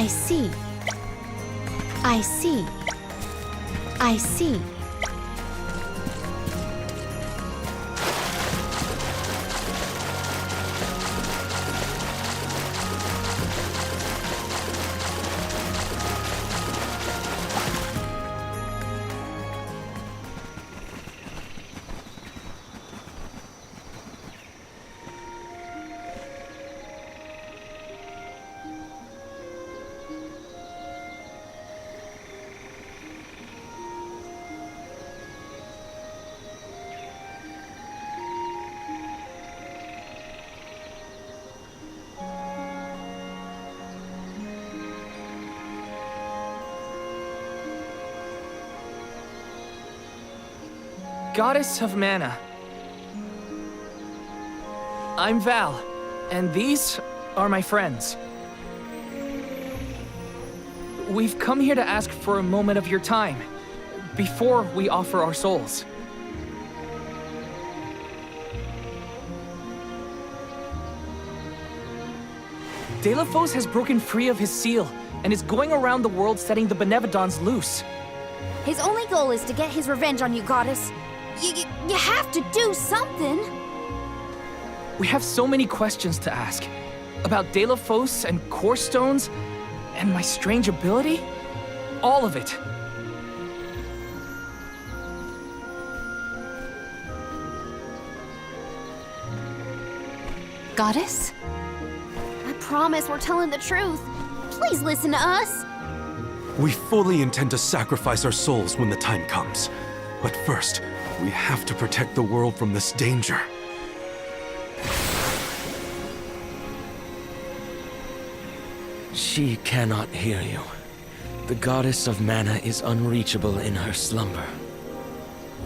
I see. I see. I see. Goddess of Mana. I'm Val, and these are my friends. We've come here to ask for a moment of your time, before we offer our souls. Delafos has broken free of his seal, and is going around the world setting the Benevodons loose. His only goal is to get his revenge on you, Goddess. You have to do something! We have so many questions to ask. About Delafos and Core Stones, and my strange ability. All of it. Goddess? I promise we're telling the truth. Please listen to us. We fully intend to sacrifice our souls when the time comes. But first, we have to protect the world from this danger. She cannot hear you. The goddess of mana is unreachable in her slumber.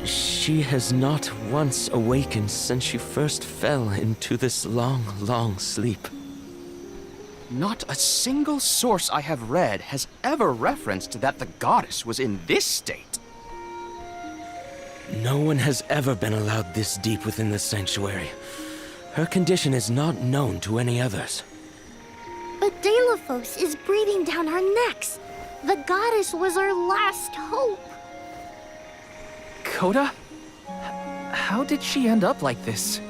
She has not once awakened since she first fell into this long, long sleep. Not a single source I have read has ever referenced that the goddess was in this state. No one has ever been allowed this deep within the sanctuary. Her condition is not known to any others. But Delafos is breathing down our necks. The goddess was our last hope. Coda? How did she end up like this?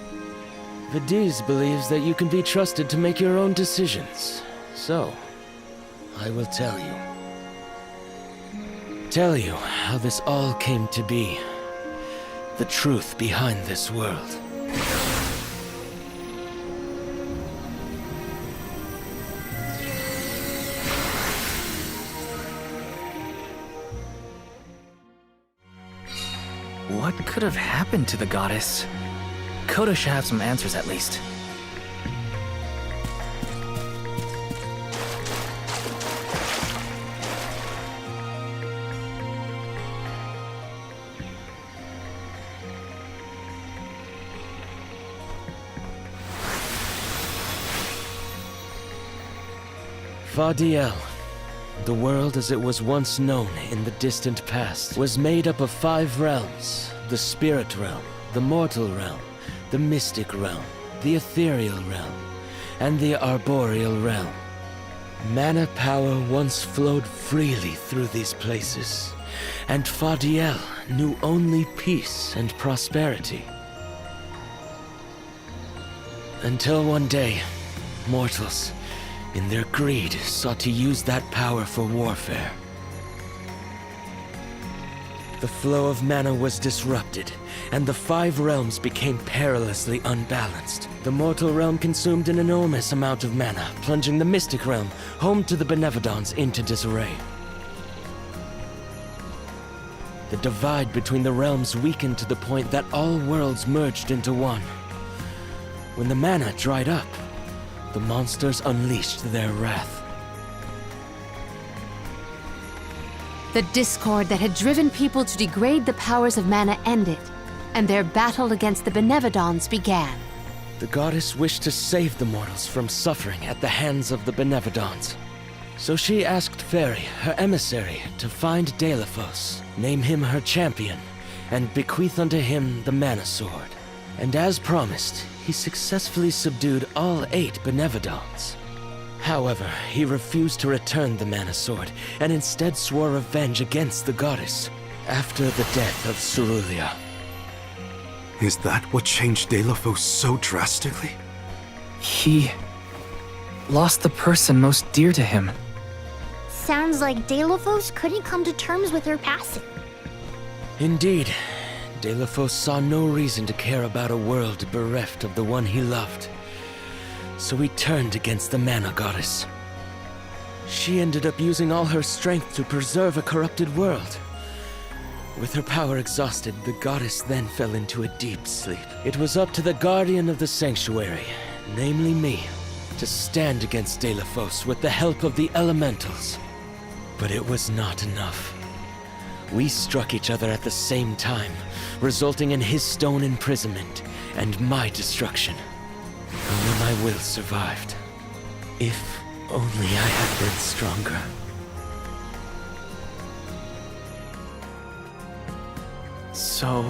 Vidiz believes that you can be trusted to make your own decisions. So, I will tell you. Tell you how this all came to be. The truth behind this world. What could have happened to the goddess? Coda should have some answers at least. Fadiel, the world as it was once known in the distant past, was made up of 5 realms: the spirit realm, the mortal realm, the mystic realm, the ethereal realm, and the arboreal realm. Mana power once flowed freely through these places, and Fadiel knew only peace and prosperity. Until one day, mortals, in their greed, sought to use that power for warfare. The flow of mana was disrupted, and the 5 realms became perilously unbalanced. The mortal realm consumed an enormous amount of mana, plunging the mystic realm, home to the Benevodons, into disarray. The divide between the realms weakened to the point that all worlds merged into one. When the mana dried up, the monsters unleashed their wrath. The discord that had driven people to degrade the powers of mana ended, and their battle against the Benevodons began. The goddess wished to save the mortals from suffering at the hands of the Benevodons. So she asked Fairy, her emissary, to find Delafos, name him her champion, and bequeath unto him the mana sword. And as promised, he successfully subdued all 8 Benevodons. However, he refused to return the Mana Sword, and instead swore revenge against the goddess, after the death of Cerulia. Is that what changed Delafos so drastically? He lost the person most dear to him. Sounds like Delafos couldn't come to terms with her passing. Indeed, Delafos saw no reason to care about a world bereft of the one he loved. So he turned against the Mana Goddess. She ended up using all her strength to preserve a corrupted world. With her power exhausted, the goddess then fell into a deep sleep. It was up to the guardian of the sanctuary, namely me, to stand against Delafos with the help of the elementals. But it was not enough. We struck each other at the same time, resulting in his stone imprisonment and my destruction. Only my will survived. If only I had been stronger. So,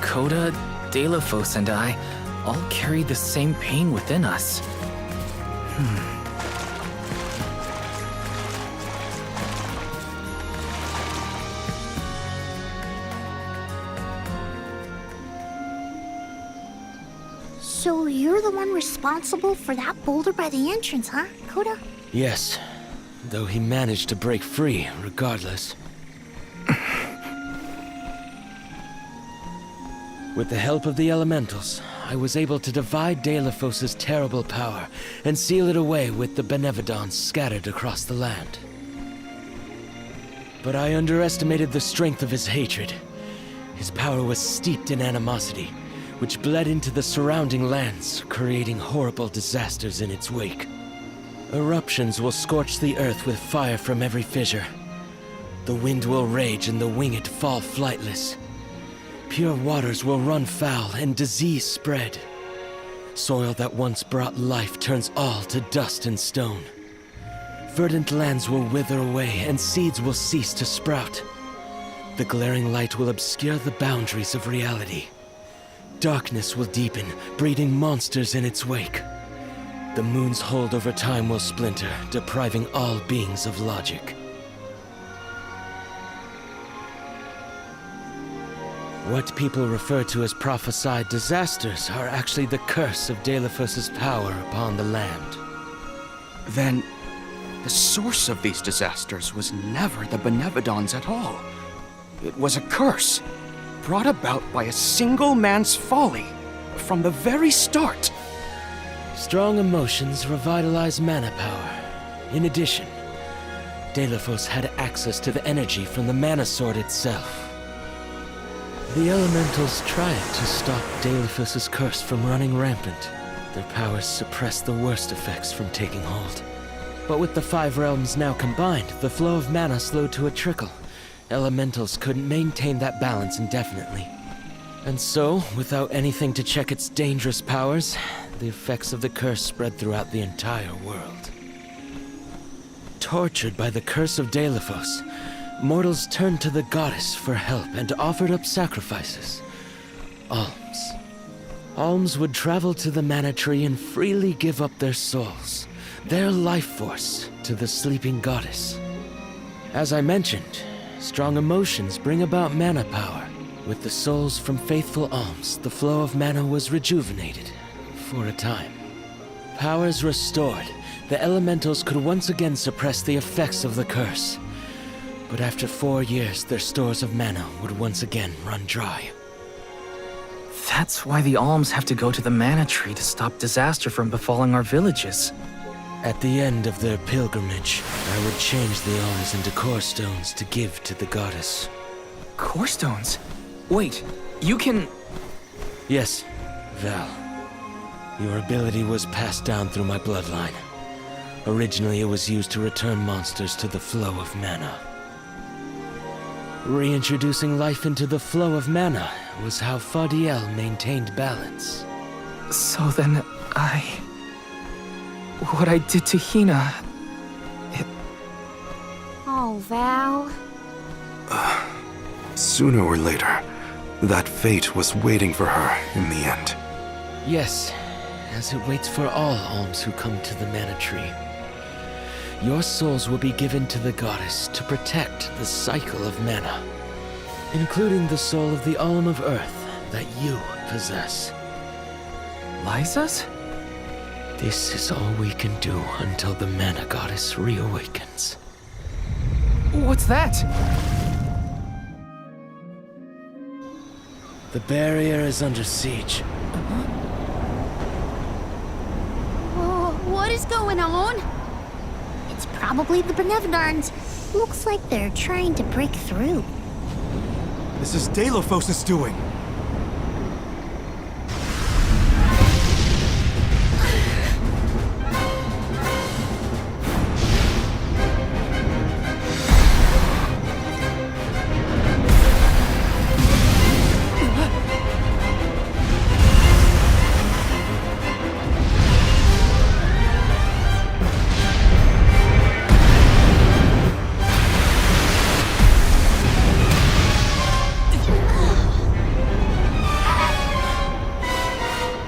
Coda, Delafos, and I all carry the same pain within us. So you're the one responsible for that boulder by the entrance, huh, Coda? Yes, though he managed to break free regardless. With the help of the elementals, I was able to divide Delafos' terrible power and seal it away with the Benevodons scattered across the land. But I underestimated the strength of his hatred. His power was steeped in animosity, which bled into the surrounding lands, creating horrible disasters in its wake. Eruptions will scorch the earth with fire from every fissure. The wind will rage and the winged fall flightless. Pure waters will run foul and disease spread. Soil that once brought life turns all to dust and stone. Verdant lands will wither away and seeds will cease to sprout. The glaring light will obscure the boundaries of reality. Darkness will deepen, breeding monsters in its wake. The moon's hold over time will splinter, depriving all beings of logic. What people refer to as prophesied disasters are actually the curse of Delafos' power upon the land. Then, the source of these disasters was never the Benevodons at all. It was a curse, brought about by a single man's folly, from the very start. Strong emotions revitalize mana power. In addition, Delafos had access to the energy from the Mana Sword itself. The elementals tried to stop Delafos' curse from running rampant. Their powers suppressed the worst effects from taking hold. But with the 5 realms now combined, the flow of mana slowed to a trickle. Elementals couldn't maintain that balance indefinitely. And so, without anything to check its dangerous powers, the effects of the curse spread throughout the entire world. Tortured by the curse of Delafos, mortals turned to the goddess for help and offered up sacrifices. Alms. Alms would travel to the mana tree and freely give up their souls, their life force, to the sleeping goddess. As I mentioned, strong emotions bring about mana power. With the souls from faithful alms, the flow of mana was rejuvenated, for a time. Powers restored, the elementals could once again suppress the effects of the curse. But after 4 years, their stores of mana would once again run dry. That's why the alms have to go to the mana tree to stop disaster from befalling our villages. At the end of their pilgrimage, I would change the alms into core stones to give to the goddess. Core stones? Wait, you can... Yes, Val. Your ability was passed down through my bloodline. Originally, it was used to return monsters to the flow of mana. Reintroducing life into the flow of mana was how Fadiel maintained balance. So then, what I did to Hina... Oh, Val. Sooner or later, that fate was waiting for her in the end. Yes, as it waits for all alms who come to the mana tree. Your souls will be given to the goddess to protect the cycle of mana, including the soul of the Alm of Earth that you possess. Liza's? This is all we can do until the mana goddess reawakens. What's that? The barrier is under siege. What is going on? It's probably the Benevodons. Looks like they're trying to break through. This is Delphos' doing.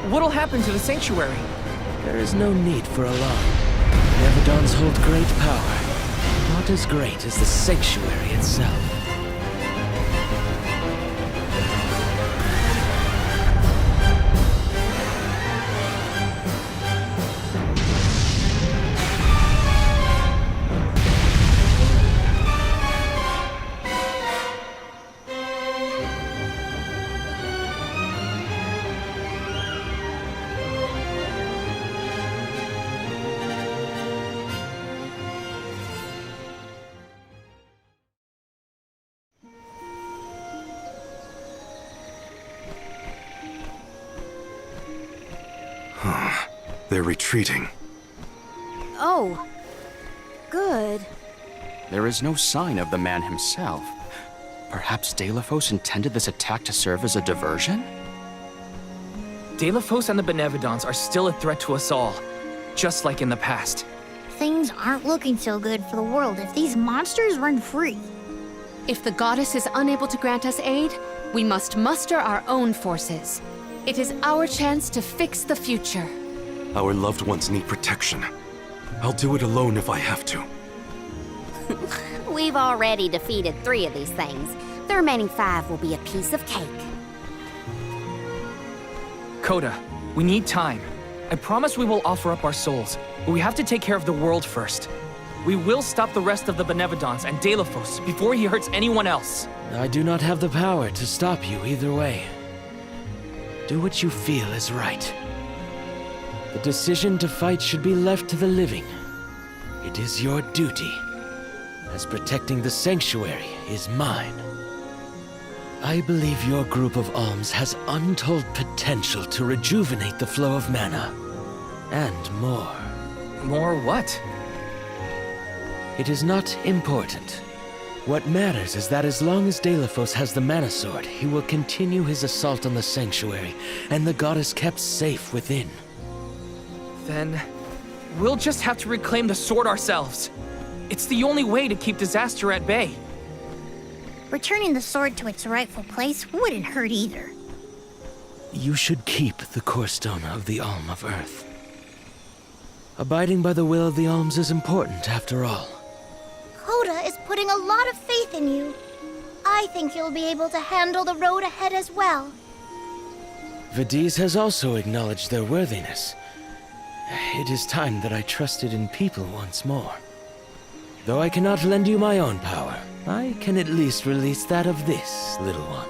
What'll happen to the sanctuary? There is no need for alarm. Benevodons hold great power, not as great as the sanctuary itself. They're retreating. Oh. Good. There is no sign of the man himself. Perhaps Delphos intended this attack to serve as a diversion? Delphos and the Benevodons are still a threat to us all, just like in the past. Things aren't looking so good for the world if these monsters run free. If the goddess is unable to grant us aid, we must muster our own forces. It is our chance to fix the future. Our loved ones need protection. I'll do it alone if I have to. We've already defeated 3 of these things. The remaining 5 will be a piece of cake. Coda, we need time. I promise we will offer up our souls, but we have to take care of the world first. We will stop the rest of the Benevodons and Delphos before he hurts anyone else. I do not have the power to stop you either way. Do what you feel is right. The decision to fight should be left to the living. It is your duty, as protecting the sanctuary is mine. I believe your group of alms has untold potential to rejuvenate the flow of mana. And more. More what? It is not important. What matters is that as long as Delphos has the mana sword, he will continue his assault on the sanctuary, and the goddess kept safe within. Then we'll just have to reclaim the sword ourselves. It's the only way to keep disaster at bay. Returning the sword to its rightful place wouldn't hurt either. You should keep the core stone of the Alm of Earth. Abiding by the will of the alms is important, after all. Coda is putting a lot of faith in you. I think you'll be able to handle the road ahead as well. Vidiz has also acknowledged their worthiness. It is time that I trusted in people once more. Though I cannot lend you my own power, I can at least release that of this little one.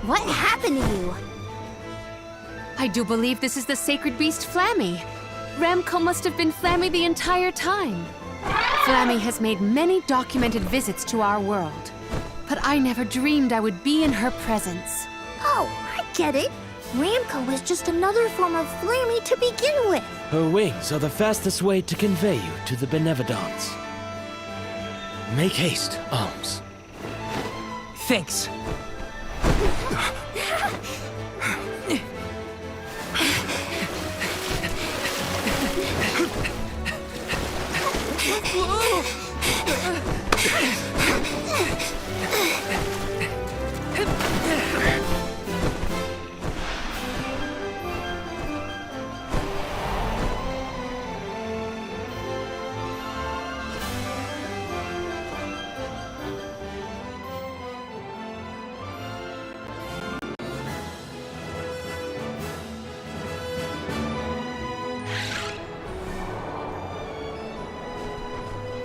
What happened to you? I do believe this is the sacred beast Flammy. Ramco must have been Flammy the entire time. Flammy has made many documented visits to our world, but I never dreamed I would be in her presence. Oh, I get it. Ramco is just another form of Flammy to begin with. Her wings are the fastest way to convey you to the Benevodons. Make haste, Alms. Thanks.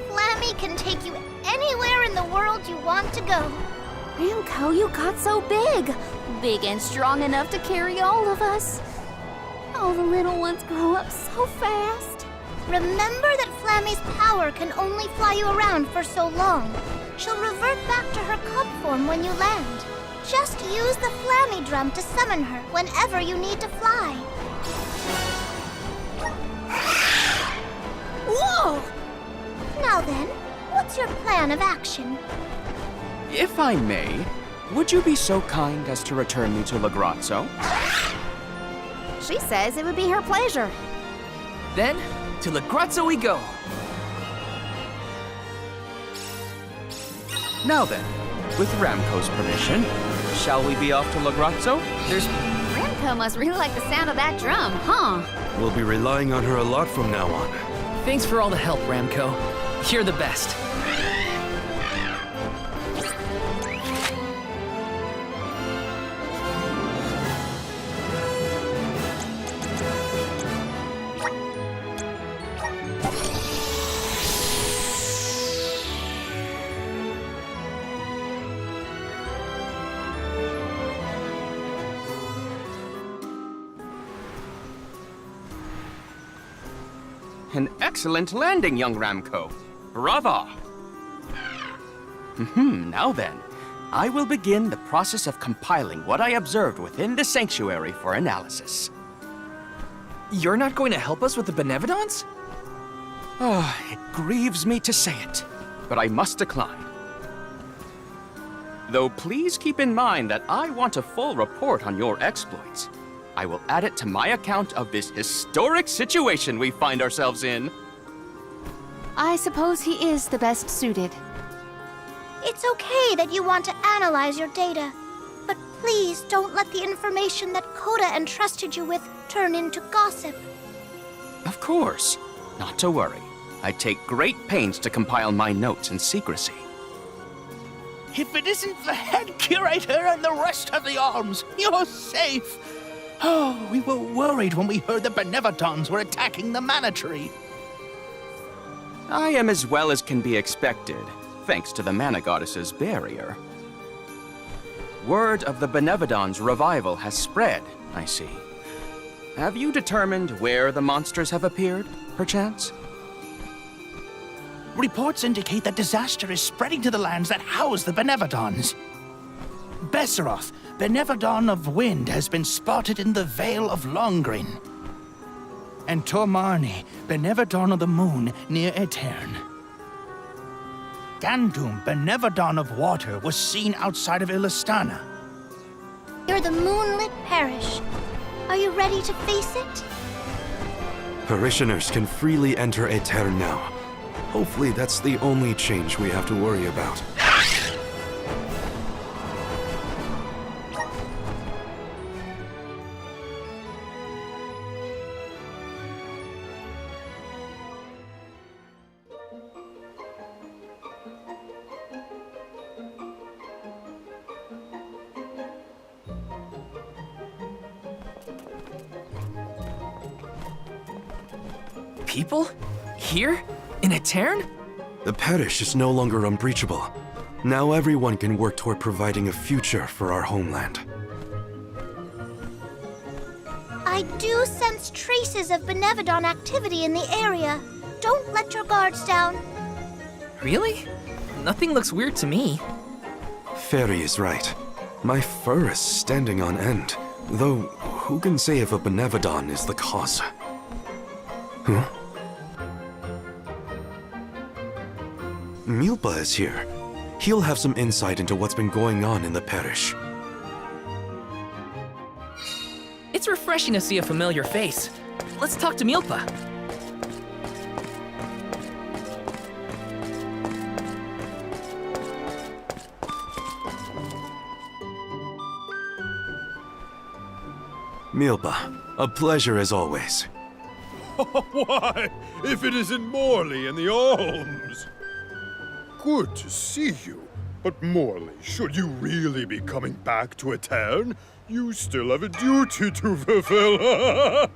Flammy can take you anywhere in the world you want to go. Ramco, you got so big. Big and strong enough to carry all of us. All the little ones grow up so fast. Remember that Flammy's power can only fly you around for so long. She'll revert back to her cub form when you land. Just use the Flammy drum to summon her whenever you need to fly. Whoa! Now then, what's your plan of action? If I may, would you be so kind as to return me to Lagrazzo? She says it would be her pleasure. Then, to Lagrazzo we go. Now then, with Ramco's permission, shall we be off to Lagrazzo? There's... Ramco must really like the sound of that drum, huh? We'll be relying on her a lot from now on. Thanks for all the help, Ramco. You're the best. An excellent landing, young Ramco. Brava! Now then, I will begin the process of compiling what I observed within the sanctuary for analysis. You're not going to help us with the Benevodons? It grieves me to say it, but I must decline. Though please keep in mind that I want a full report on your exploits. I will add it to my account of this historic situation we find ourselves in. I suppose he is the best suited. It's okay that you want to analyze your data, but please don't let the information that Coda entrusted you with turn into gossip. Of course. Not to worry. I take great pains to compile my notes in secrecy. If it isn't the head curator and the rest of the alms, you're safe. Oh, we were worried when we heard the Benevodons were attacking the Mana Tree. I am as well as can be expected, thanks to the Mana Goddess's barrier. Word of the Benevodons' revival has spread, I see. Have you determined where the monsters have appeared, perchance? Reports indicate that disaster is spreading to the lands that house the Benevodons. Besseroth, Benevodon of Wind, has been spotted in the Vale of Longrin. And Tormarni, Benevodon of the Moon, near Aetern. Gandum, Benevodon of Water, was seen outside of Illistana. You're the moonlit parish. Are you ready to face it? Parishioners can freely enter Aetern now. Hopefully that's the only change we have to worry about. People? Here? In Aetern? The parish is no longer unbreachable. Now everyone can work toward providing a future for our homeland. I I do sense traces of Benevodon activity in the area. Don't let your guards down. Really? Nothing looks weird to me. Fairy is right. My fur is standing on end. Though, who can say if a Benevodon is the cause? Huh? Milpa is here. He'll have some insight into what's been going on in the parish. It's refreshing to see a familiar face. Let's talk to Milpa. Milpa, a pleasure as always. Why, if it isn't Morley in the Alms! Good to see you. But Morley, should you really be coming back to Aetern, you still have a duty to fulfill.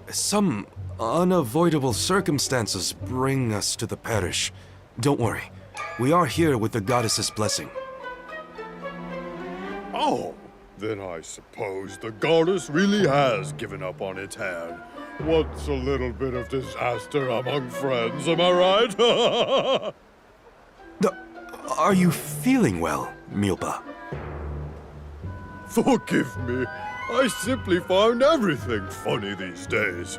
Some unavoidable circumstances bring us to the parish. Don't worry. We are here with the goddess's blessing. Oh, then I suppose the goddess really has given up on Aetern. What's a little bit of disaster among friends, am I right? Are you feeling well, Milpa? Forgive me. I simply find everything funny these days.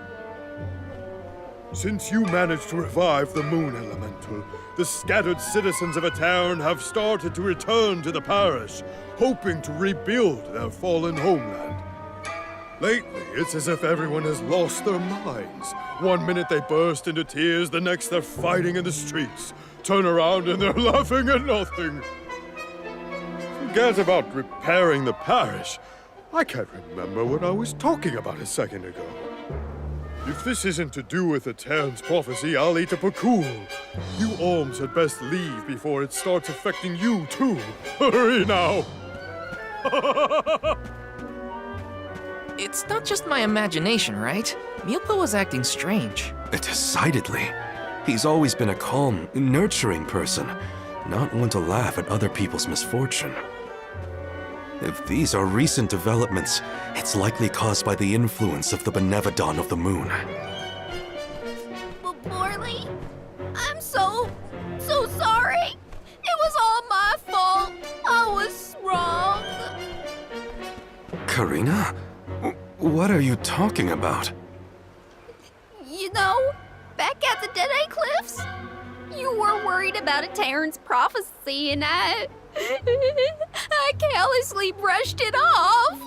Since you managed to revive the Moon Elemental, the scattered citizens of Aetern have started to return to the parish, hoping to rebuild their fallen homeland. Lately, it's as if everyone has lost their minds. One minute they burst into tears, the next they're fighting in the streets. Turn around and they're laughing at nothing. Forget about repairing the parish. I can't remember what I was talking about a second ago. If this isn't to do with Aetern's prophecy, I'll eat a pakul. You Alms had best leave before it starts affecting you, too. Hurry now! It's not just my imagination, right? Milpa was acting strange. Decidedly. He's always been a calm, nurturing person, not one to laugh at other people's misfortune. If these are recent developments, it's likely caused by the influence of the Benevodon of the Moon. Morley, I'm so sorry. It was all my fault. I was wrong. Karina? What are you talking about? You know, back at the Dead-Eye Cliffs, you were worried about Aetern's prophecy and I carelessly brushed it off.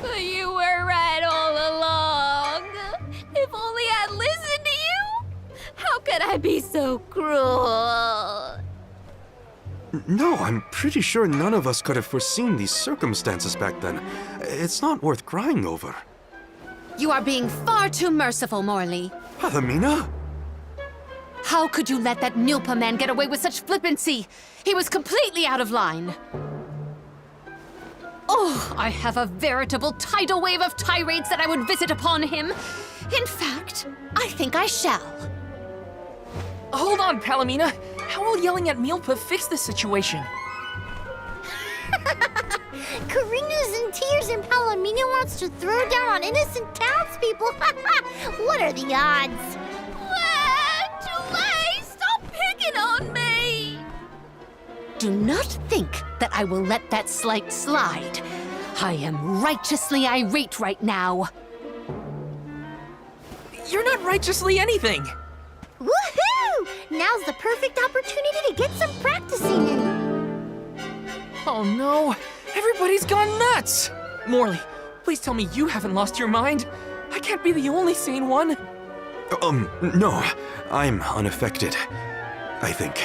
But you were right all along. If only I'd listened to you. How could I be so cruel? No, I'm pretty sure none of us could have foreseen these circumstances back then. It's not worth crying over. You are being far too merciful, Morley. Palomina? How could you let that Milpa man get away with such flippancy? He was completely out of line. Oh, I have a veritable tidal wave of tirades that I would visit upon him. In fact, I think I shall. Hold on, Palomina. How will yelling at Milpa fix the situation? Karina's in tears and Palomina wants to throw down on innocent townspeople. What are the odds? Too late! Stop picking on me! Do not think that I will let that slight slide. I am righteously irate right now. You're not righteously anything. Woohoo! Now's the perfect opportunity to get some practicing in. Oh no, everybody's gone nuts! Morley, please tell me you haven't lost your mind. I can't be the only sane one. No. I'm unaffected, I think.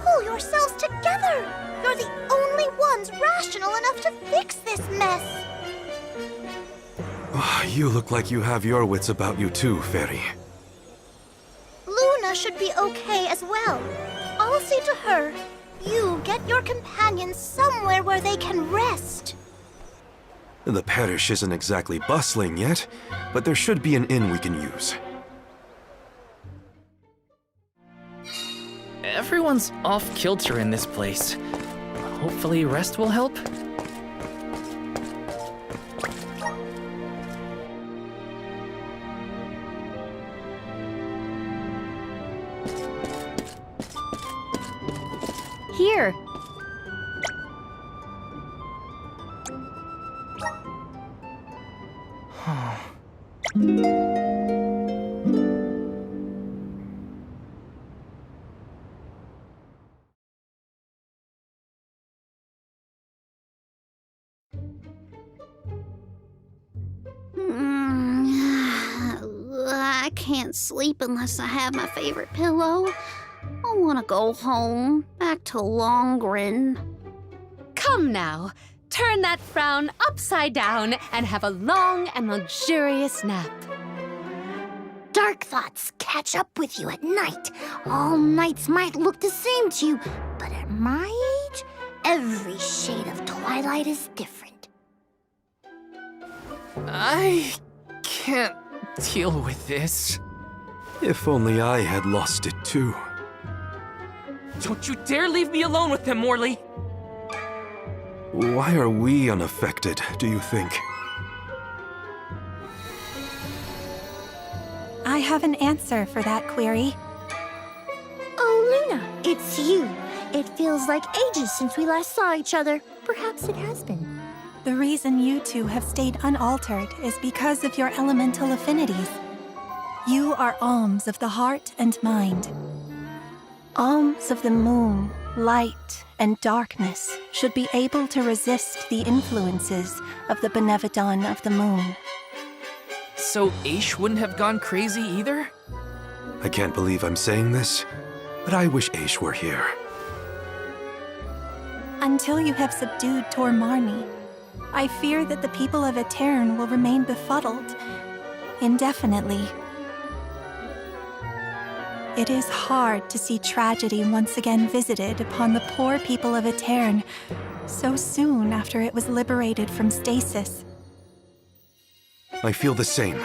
Pull yourselves together! You're the only ones rational enough to fix this mess. You look like you have your wits about you too, Fairy. Luna should be okay as well. I'll see to her. You get your companions somewhere where they can rest. The parish isn't exactly bustling yet, but there should be an inn we can use. Everyone's off kilter in this place. Hopefully rest will help. Here. I can't sleep unless I have my favorite pillow. I want to go home, back to Longrin. Come now, turn that frown upside down and have a long and luxurious nap. Dark thoughts catch up with you at night. All nights might look the same to you, but at my age, every shade of twilight is different. I can't deal with this. If only I had lost it too. Don't you dare leave me alone with them, Morley! Why are we unaffected, do you think? I have an answer for that query. Oh, Luna, it's you. It feels like ages since we last saw each other. Perhaps it has been. The reason you two have stayed unaltered is because of your elemental affinities. You are alms of the heart and mind. Alms of the moon, light, and darkness should be able to resist the influences of the Benevodon of the moon. So Aish wouldn't have gone crazy either? I can't believe I'm saying this, but I wish Aish were here. Until you have subdued Tormarni, I fear that the people of Aetern will remain befuddled indefinitely. It is hard to see tragedy once again visited upon the poor people of Aetern so soon after it was liberated from stasis. I feel the same,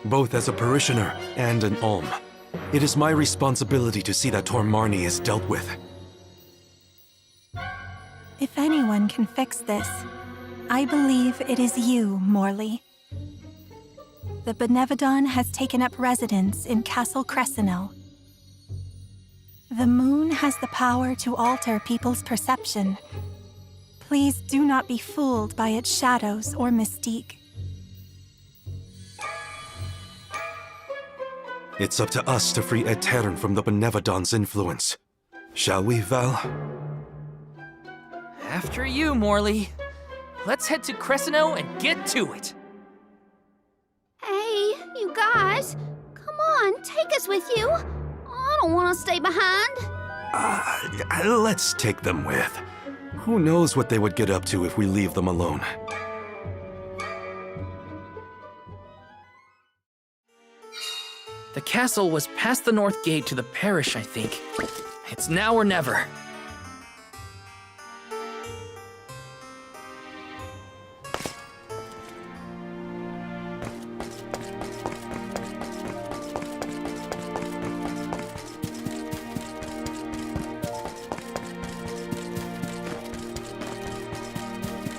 both as a parishioner and an alm. It is my responsibility to see that Tormarni is dealt with. If anyone can fix this, I believe it is you, Morley. The Benevodon has taken up residence in Castle Crescenel. The moon has the power to alter people's perception. Please do not be fooled by its shadows or mystique. It's up to us to free Aetern from the Benevodon's influence. Shall we, Val? After you, Morley. Let's head to Cresceno and get to it. Hey, you guys. Come on, take us with you. I don't want to stay behind. Let's take them with. Who knows what they would get up to if we leave them alone. The castle was past the north gate to the parish, I think. It's now or never.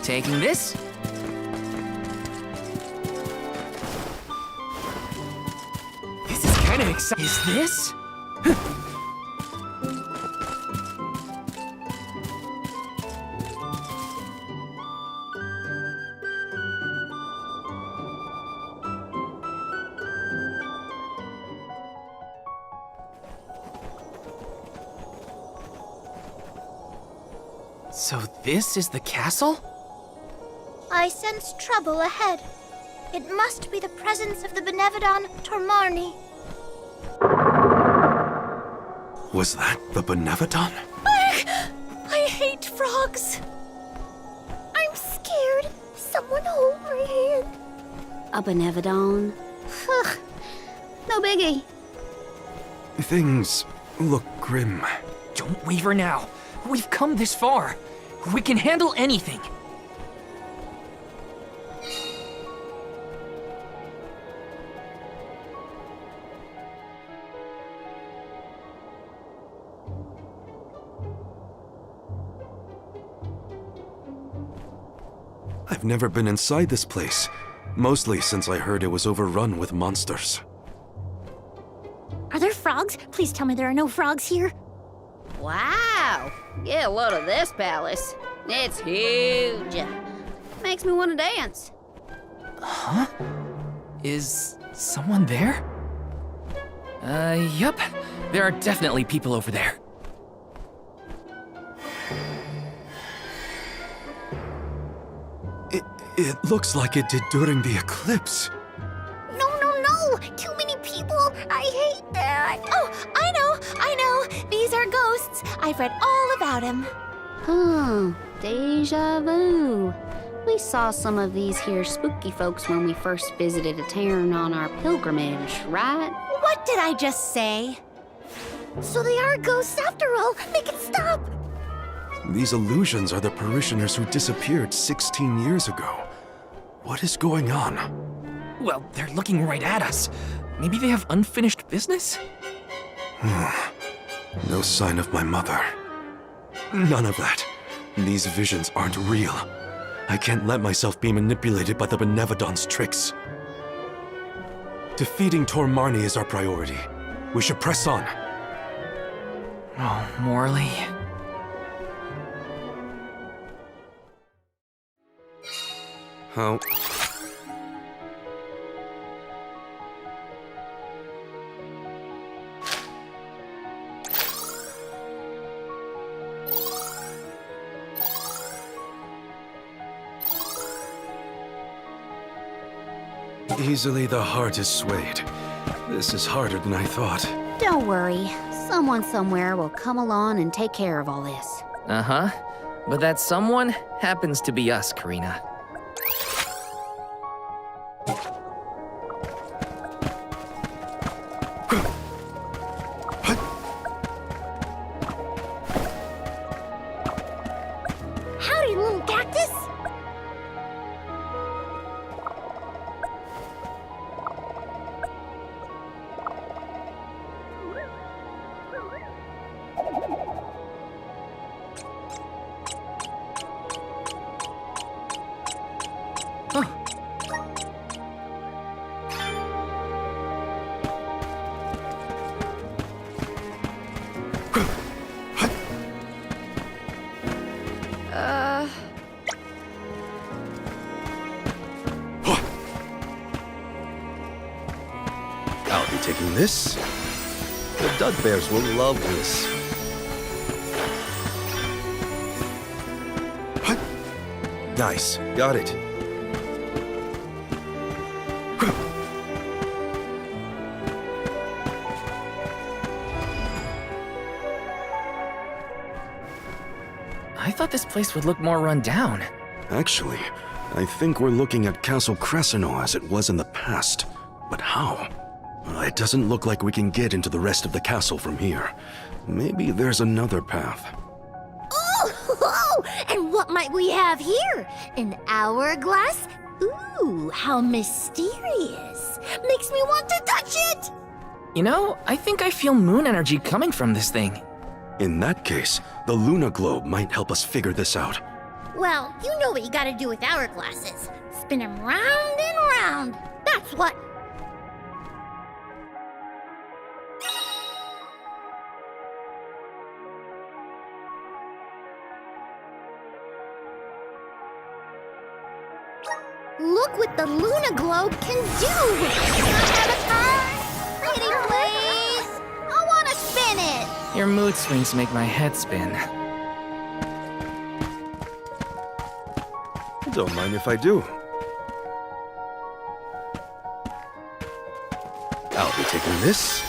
Taking this. This is kind of exciting. Is this? So this is the castle? I sense trouble ahead. It must be the presence of the Benevodon Tormarni. Was that the Benevodon? I hate frogs. I'm scared. Someone hold my hand. A Benevodon? No biggie. Things look grim. Don't waver now. We've come this far. We can handle anything. I've never been inside this place, mostly since I heard it was overrun with monsters. Are there frogs? Please tell me there are no frogs here. Wow! Get a load of this palace. It's huge. Makes me want to dance. Huh? Is someone there? Yup. There are definitely people over there. It looks like it did during the eclipse. No, no, no! Too many people! I hate that! Oh, I know! These are ghosts. I've read all about them. Deja vu. We saw some of these here spooky folks when we first visited a town on our pilgrimage, right? What did I just say? So they are ghosts after all. Make it stop! These illusions are the parishioners who disappeared 16 years ago. What is going on? Well, they're looking right at us. Maybe they have unfinished business? No sign of my mother. None of that. These visions aren't real. I can't let myself be manipulated by the Benevodon's tricks. Defeating Tormarni is our priority. We should press on. Oh, Morley. How? Easily the heart is swayed. This is harder than I thought. Don't worry. Someone somewhere will come along and take care of all this. Uh-huh. But that someone happens to be us, Karina. Howdy, little cactus! I'll be taking this. The Dud Bears will love this. Nice, got it. I thought this place would look more run down. Actually, I think we're looking at Castle Crescino as it was in the past. But how? It doesn't look like we can get into the rest of the castle from here. Maybe there's another path. Oh, and what might we have here? An hourglass? Ooh, how mysterious. Makes me want to touch it! You know, I think I feel moon energy coming from this thing. In that case, the Luna Globe might help us figure this out. Well, you know what you gotta do with hourglasses. Spin them round and round. That's what. Look what the Luna Globe can do! Can I have a card? Pretty please! I want to spin it! Your mood swings make my head spin. Don't mind if I do. I'll be taking this.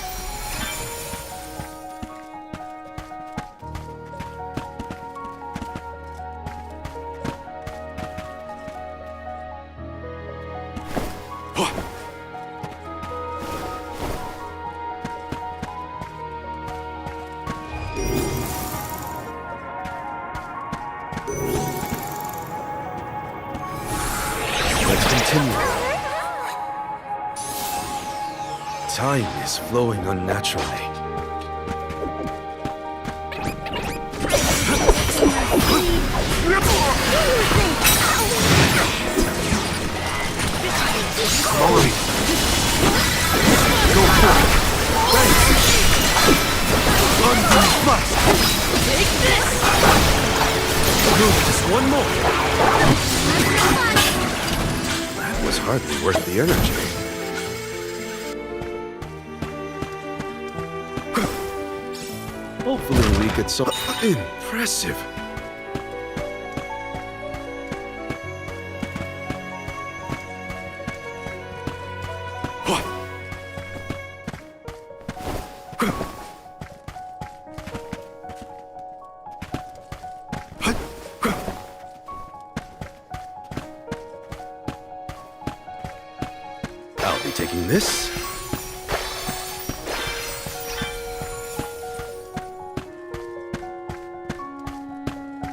Let's continue. Time is flowing unnaturally. Ow. One more. That was hardly worth the energy. Hopefully we could solve... Impressive. I'll be taking this.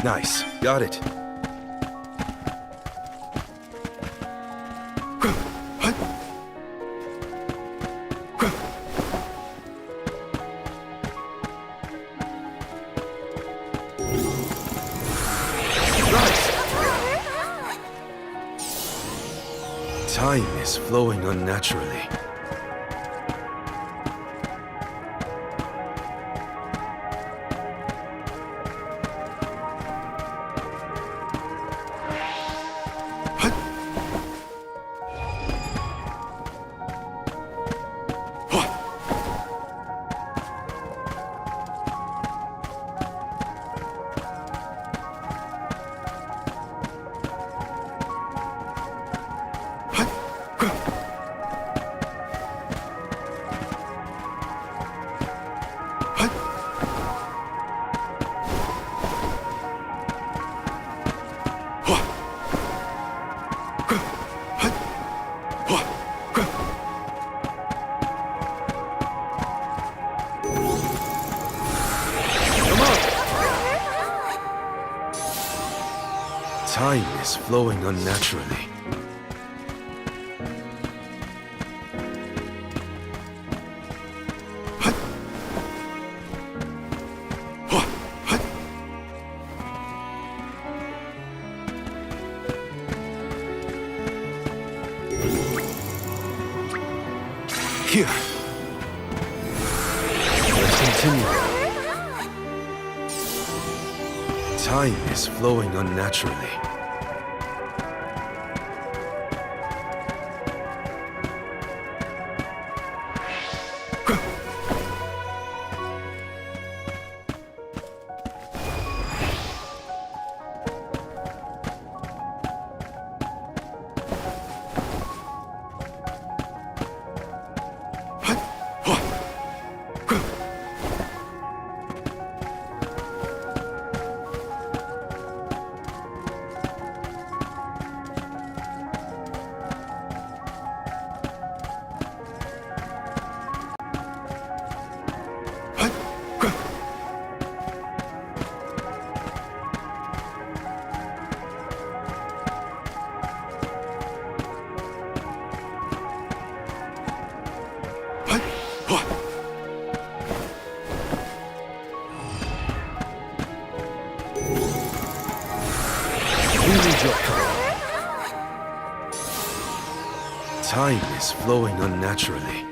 Nice. Got it. Time is flowing unnaturally. Time is flowing unnaturally. Here. Let's continue. Time is flowing unnaturally. Time is flowing unnaturally.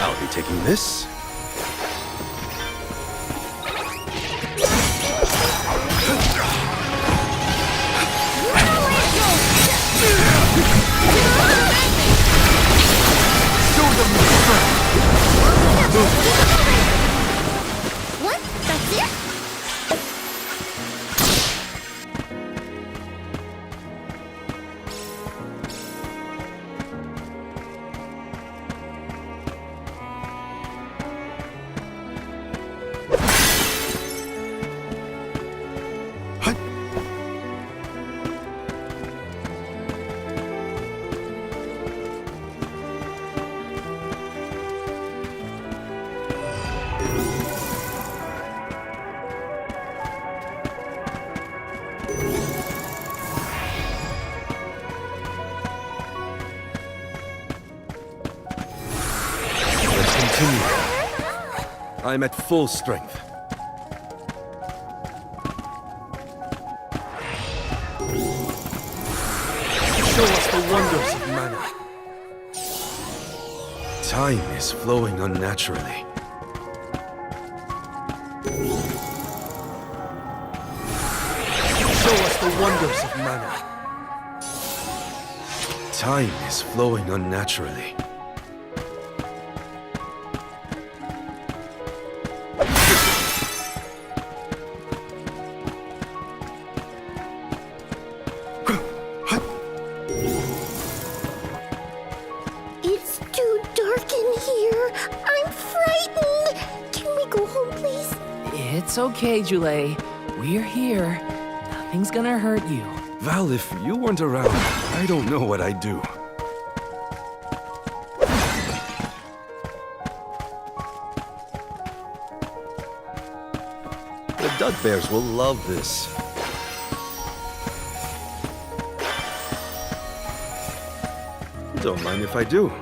I'll be taking this. What? That's it? I'm at full strength. Show us the wonders of mana. Time is flowing unnaturally. Show us the wonders of mana. Time is flowing unnaturally. It's too dark in here. I'm frightened. Can we go home, please? It's okay, Jule. We're here. Nothing's gonna hurt you. Val, if you weren't around, I don't know what I'd do. The Dud Bears will love this. Don't mind if I do.